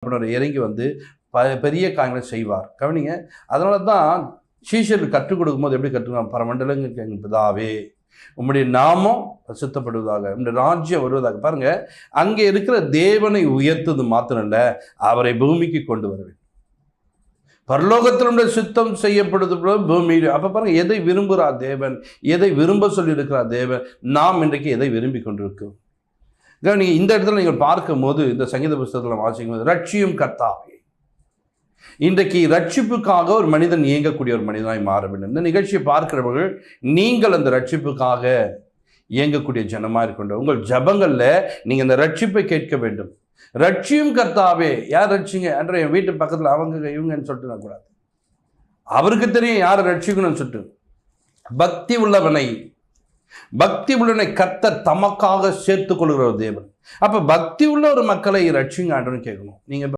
ஆவியானவர் இறங்கி வந்து பெரிய காரியங்களை செய்வார். கவனிங்க, அதனால தான் சீஷருக்கு கற்றுக் கொடுக்கும்போது எப்படி கற்றுக்கலாம்? பரமண்டலங்களுக்கு எங்கள் பிதாவே, உம்முடைய நாமம் பிரசித்தப்படுவதாக, உம்முடைய ராஜ்யம் வருவதாக. பாருங்க, அங்கே இருக்கிற தேவனை உயர்த்தது மாத்திரம் இல்லை, அவரை பூமிக்கு கொண்டு வர வேண்டும். பரலோகத்தினுடைய சுத்தம் செய்யப்படுது பூமியில். அப்போ பாருங்க, எதை விரும்புகிறார் தேவன், எதை விரும்ப சொல்லி இருக்கிறார் தேவன், நாம் இன்றைக்கு எதை விரும்பி கொண்டிருக்கோம்? நீங்கள் இந்த இடத்துல நீங்கள் பார்க்கும் போது, இந்த சங்கீத புஸ்தகத்தில் வாசிக்கும் போது, ரட்சியும் கர்த்தாவே. இன்றைக்கு ரட்சிப்புக்காக ஒரு மனிதன் இயங்கக்கூடிய ஒரு மனிதனாய் மாற வேண்டும். இந்த நிகழ்ச்சியை பார்க்கிறவர்கள் நீங்கள் அந்த ரட்சிப்புக்காக இயங்கக்கூடிய ஜனமாக இருக்கின்ற உங்கள் ஜபங்களில் நீங்கள் அந்த ரட்சிப்பை கேட்க வேண்டும். ரட்சியும் கர்த்தாவே. யார் ரட்சிங்க என்ற என் வீட்டு பக்கத்தில் அவங்க இவங்கன்னு சொல்லிட்டு நான் கூடாது. அவருக்கு தெரியும் யாரை ரட்சிக்கணும்னு சொல்லிட்டு. பக்தி உள்ளவனை கர்த்தர் தமக்காக சேர்த்துக் கொள்கிற தேவன். அப்ப பக்தி உள்ள ஒரு மக்களை ரட்சிங்க ஆண்டவன்னு கேட்கணும். நீங்க